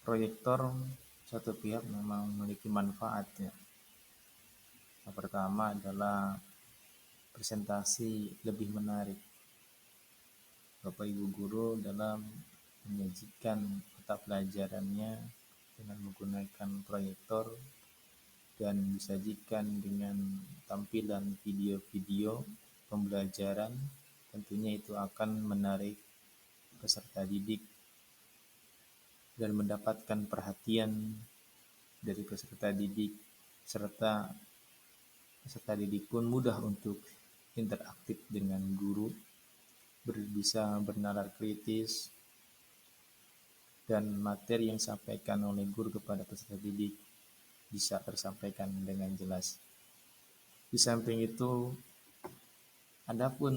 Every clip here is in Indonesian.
Proyektor satu pihak memang memiliki manfaatnya. Yang pertama adalah presentasi lebih menarik. Bapak Ibu guru dalam menyajikan mata pelajarannya dengan menggunakan proyektor dan disajikan dengan tampilan video-video pembelajaran, tentunya itu akan menarik peserta didik dan mendapatkan perhatian dari peserta didik, serta peserta didik pun mudah untuk interaktif dengan guru, bisa bernalar kritis, dan materi yang disampaikan oleh guru kepada peserta didik bisa tersampaikan dengan jelas. Di samping itu, adapun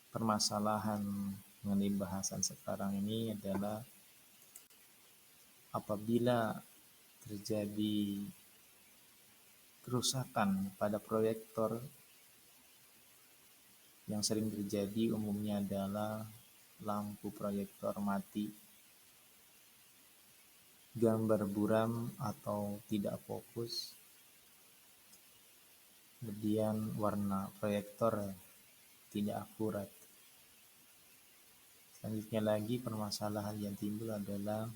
permasalahan mengenai bahasan sekarang ini adalah apabila terjadi kerusakan pada proyektor, yang sering terjadi umumnya adalah lampu proyektor mati, gambar buram atau tidak fokus, kemudian warna proyektor tidak akurat. Selanjutnya lagi permasalahan yang timbul adalah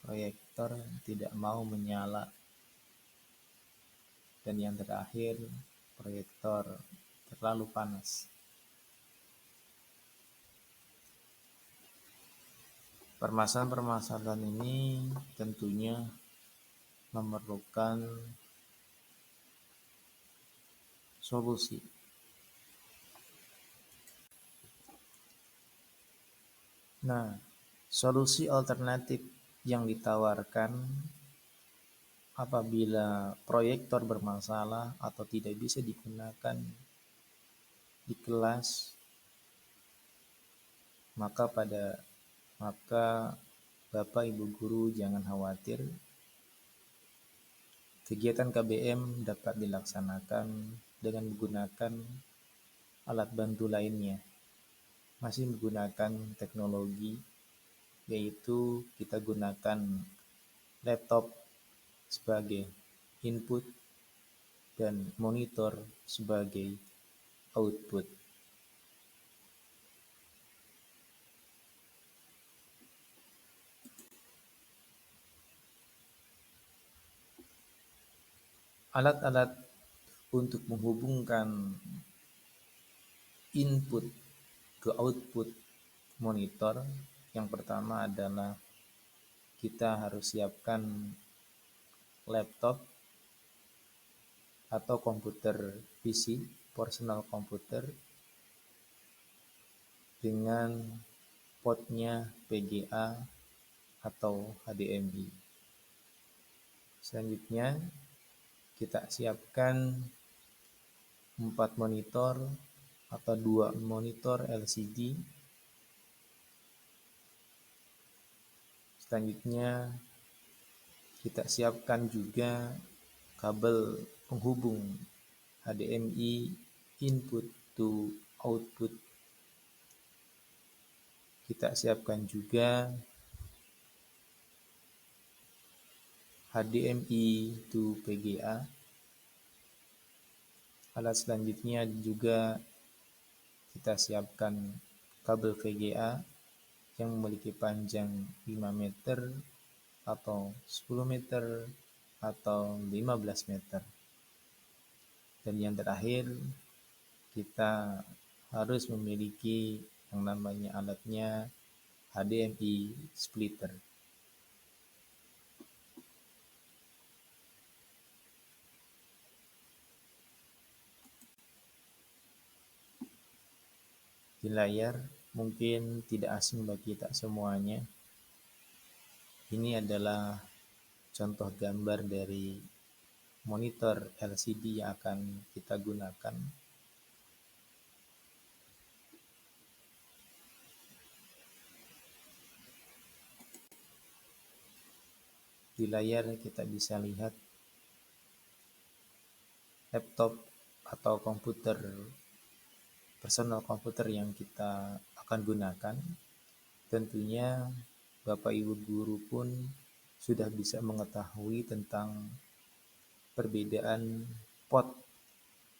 proyektor tidak mau menyala. Dan yang terakhir, proyektor terlalu panas. Permasalahan-permasalahan ini tentunya memerlukan solusi. Nah, solusi alternatif yang ditawarkan apabila proyektor bermasalah atau tidak bisa digunakan di kelas, maka Bapak Ibu guru jangan khawatir. Kegiatan KBM dapat dilaksanakan dengan menggunakan alat bantu lainnya. Masih menggunakan teknologi, yaitu kita gunakan laptop sebagai input dan monitor sebagai output. Alat-alat untuk menghubungkan input ke output monitor, yang pertama adalah kita harus siapkan laptop atau komputer PC, personal komputer, dengan portnya VGA atau HDMI. Selanjutnya kita siapkan 4 monitor atau 2 monitor LCD. Selanjutnya kita siapkan juga kabel penghubung HDMI input to output. Kita siapkan juga HDMI to VGA. Alat selanjutnya juga kita siapkan kabel VGA yang memiliki panjang 5 meter atau 10 meter atau 15 meter. Dan yang terakhir, kita harus memiliki yang namanya alatnya HDMI splitter. Di layar mungkin tidak asing bagi kita semuanya. Ini adalah contoh gambar dari monitor LCD yang akan kita gunakan. Di layar kita bisa lihat laptop atau komputer, personal komputer yang kita akan gunakan. Tentunya Bapak Ibu guru pun sudah bisa mengetahui tentang perbedaan pot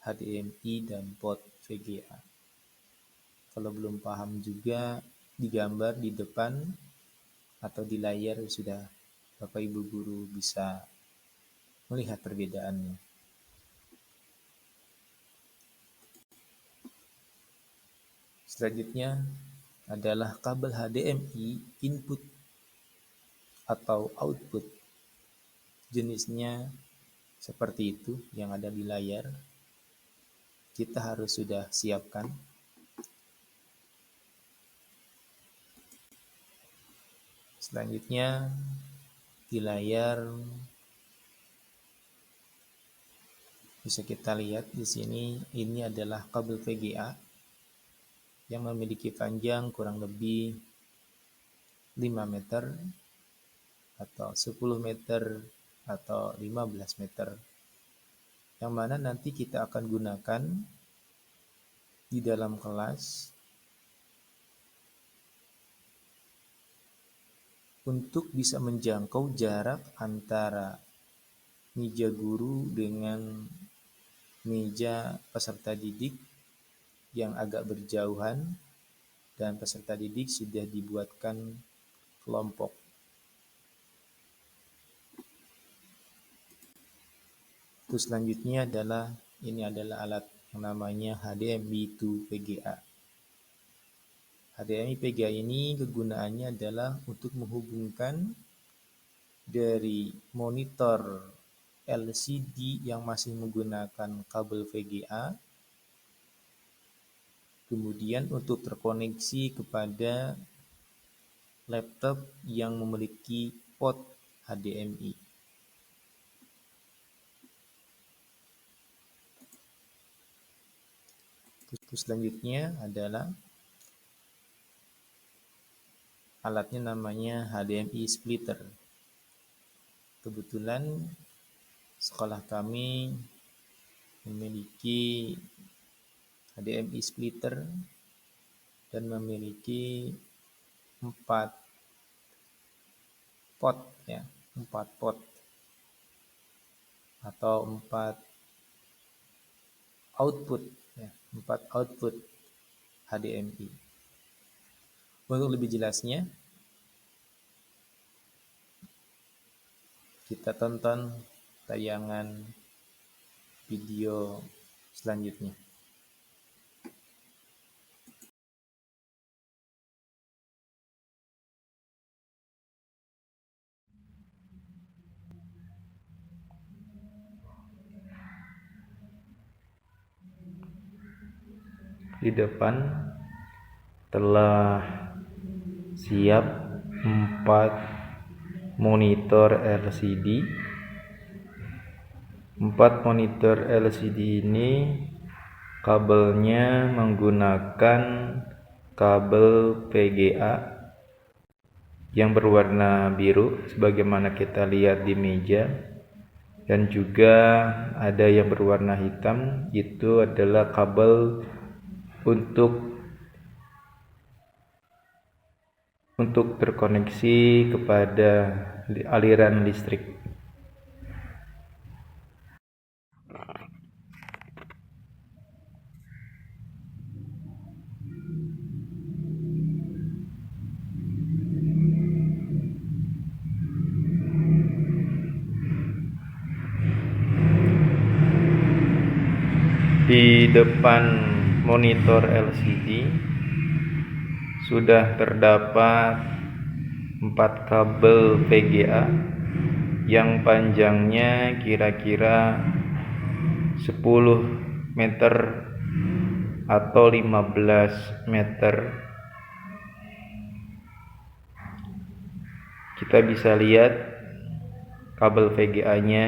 HDMI dan pot VGA. Kalau belum paham juga, digambar di depan atau di layar sudah Bapak Ibu guru bisa melihat perbedaannya. Selanjutnya adalah kabel HDMI input atau output. Jenisnya seperti itu yang ada di layar. Kita harus sudah siapkan. Selanjutnya di layar bisa kita lihat di sini, ini adalah kabel VGA yang memiliki panjang kurang lebih 5 meter atau 10 meter atau 15 meter, yang mana nanti kita akan gunakan di dalam kelas untuk bisa menjangkau jarak antara meja guru dengan meja peserta didik yang agak berjauhan, dan peserta didik sudah dibuatkan kelompok. Terus selanjutnya adalah ini adalah alat yang namanya HDMI to VGA. HDMI VGA ini kegunaannya adalah untuk menghubungkan dari monitor LCD yang masih menggunakan kabel VGA, kemudian untuk terkoneksi kepada laptop yang memiliki port HDMI. Terus selanjutnya adalah alatnya namanya HDMI splitter. Kebetulan sekolah kami memiliki HDMI splitter dan memiliki 4 pot ya, 4 pot atau 4 output ya, 4 output HDMI. Untuk lebih jelasnya kita tonton tayangan video selanjutnya. Di depan telah siap 4 monitor LCD. 4 monitor LCD ini kabelnya menggunakan kabel VGA yang berwarna biru sebagaimana kita lihat di meja, dan juga ada yang berwarna hitam, itu adalah kabel untuk terkoneksi kepada aliran listrik. Di depan monitor LCD sudah terdapat 4 kabel VGA yang panjangnya kira-kira 10 meter atau 15 meter. Kita bisa lihat kabel VGA-nya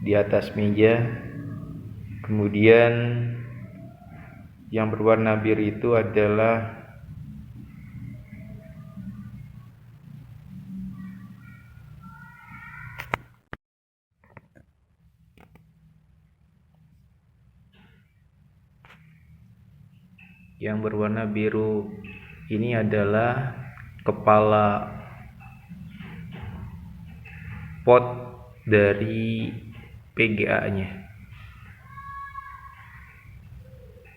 di atas meja. Kemudian yang berwarna biru itu adalah ini adalah kepala pot dari PGA-nya.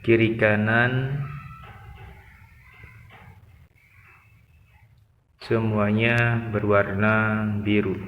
Kiri kanan semuanya berwarna biru.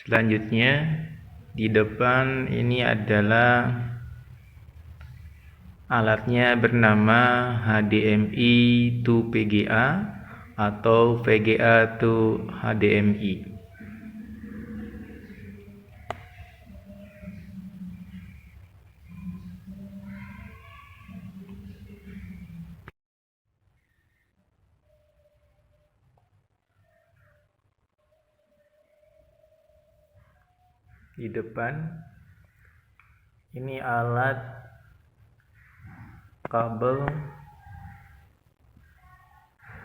Selanjutnya di depan ini adalah alatnya bernama HDMI to PGA atau VGA to HDMI. Di depan ini alat kabel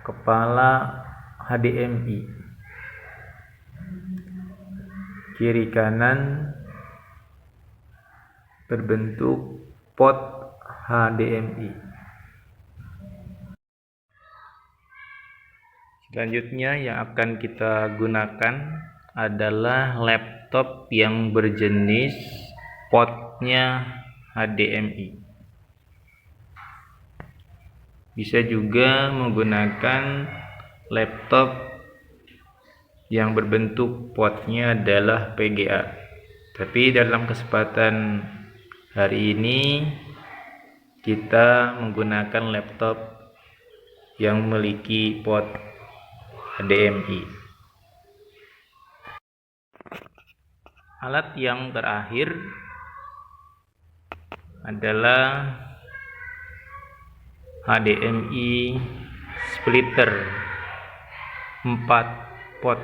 kepala HDMI. Kiri kanan berbentuk pot HDMI. Selanjutnya yang akan kita gunakan adalah laptop yang berjenis potnya HDMI. Bisa juga menggunakan laptop yang berbentuk potnya adalah PGA. Tapi dalam kesempatan hari ini kita menggunakan laptop yang memiliki pot HDMI. Alat yang terakhir adalah HDMI splitter 4 pot.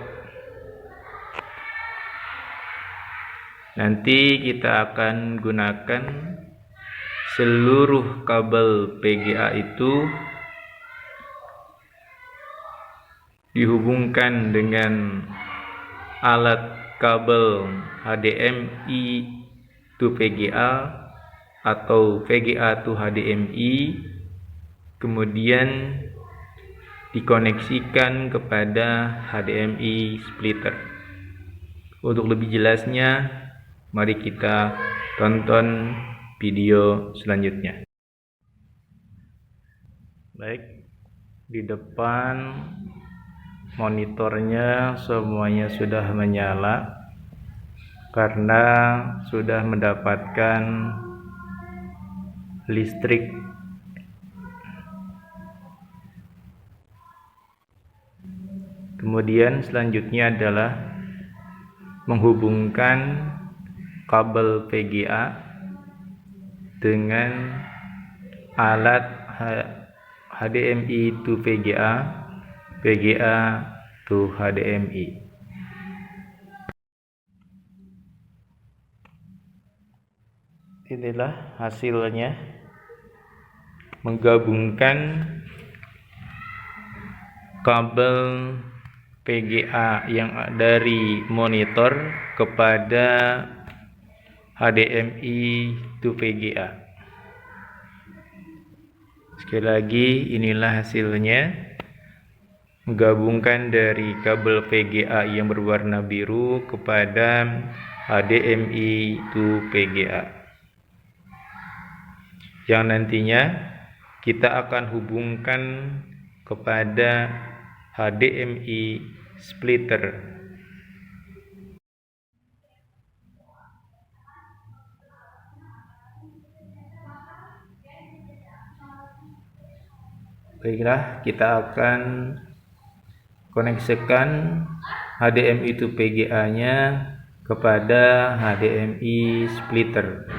Nanti kita akan gunakan seluruh kabel PGA itu dihubungkan dengan alat kabel HDMI to VGA atau VGA to HDMI, kemudian dikoneksikan kepada HDMI splitter. Untuk lebih jelasnya, mari kita tonton video selanjutnya. Baik, di depan monitornya semuanya sudah menyala karena sudah mendapatkan listrik. Kemudian selanjutnya adalah menghubungkan kabel VGA dengan alat HDMI to VGA, VGA to HDMI. Inilah hasilnya, menggabungkan kabel VGA yang dari monitor kepada HDMI to VGA. Sekali lagi, inilah hasilnya, menggabungkan dari kabel VGA yang berwarna biru kepada HDMI to VGA, yang nantinya kita akan hubungkan kepada HDMI splitter. Baiklah, kita akan koneksikan HDMI to VGA-nya kepada HDMI splitter.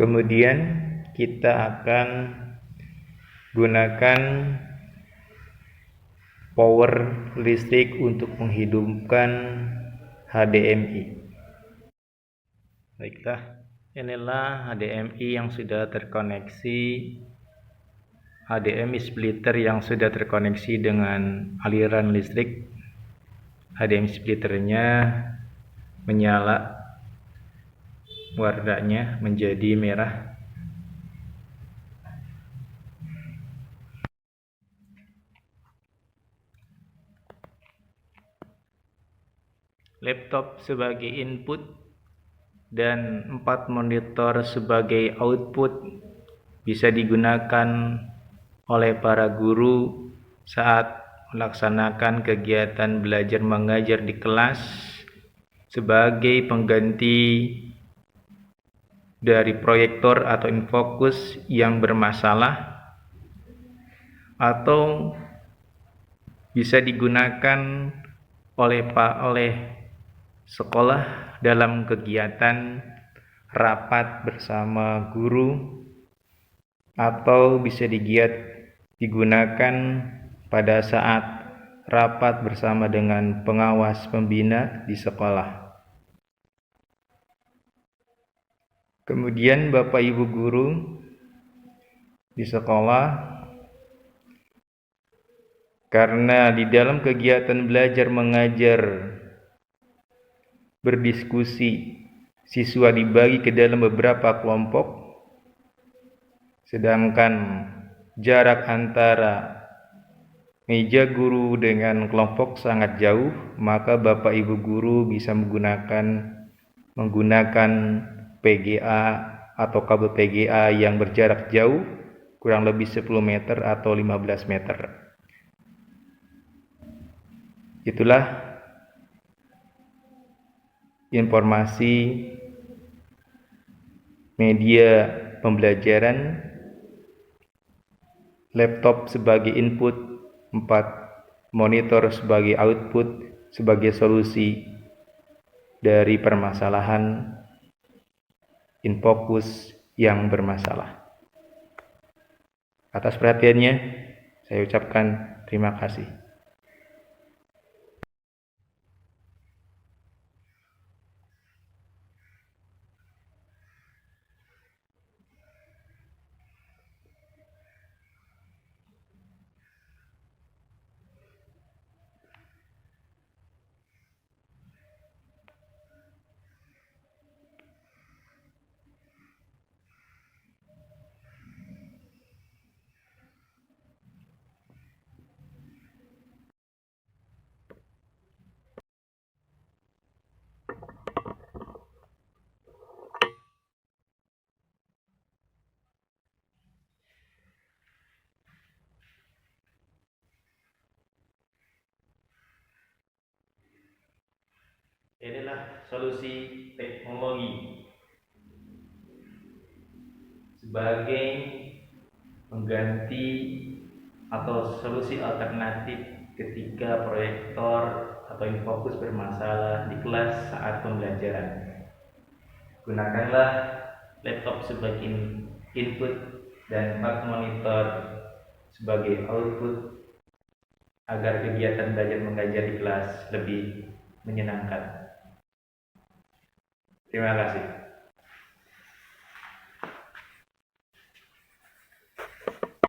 Kemudian kita akan gunakan power listrik untuk menghidupkan HDMI. Baiklah, inilah HDMI yang sudah terkoneksi, HDMI splitter yang sudah terkoneksi dengan aliran listrik. HDMI splitternya menyala, warnanya menjadi merah. Laptop sebagai input dan 4 monitor sebagai output bisa digunakan oleh para guru saat melaksanakan kegiatan belajar mengajar di kelas sebagai pengganti dari proyektor atau infocus yang bermasalah, atau bisa digunakan oleh sekolah dalam kegiatan rapat bersama guru, atau bisa digunakan pada saat rapat bersama dengan pengawas pembina di sekolah. Kemudian Bapak Ibu guru di sekolah, karena di dalam kegiatan belajar mengajar berdiskusi, siswa dibagi ke dalam beberapa kelompok, sedangkan jarak antara meja guru dengan kelompok sangat jauh, maka Bapak Ibu guru bisa menggunakan PGA atau kabel PGA yang berjarak jauh, kurang lebih 10 meter atau 15 meter. Itulah informasi media pembelajaran, laptop sebagai input, 4 monitor sebagai output, sebagai solusi dari permasalahan infocus yang bermasalah. Atas perhatiannya, saya ucapkan terima kasih. Inilah solusi teknologi sebagai pengganti atau solusi alternatif ketika proyektor atau infocus bermasalah di kelas saat pembelajaran. Gunakanlah laptop sebagai input dan 4 monitor sebagai output agar kegiatan belajar mengajar di kelas lebih menyenangkan. Terima kasih.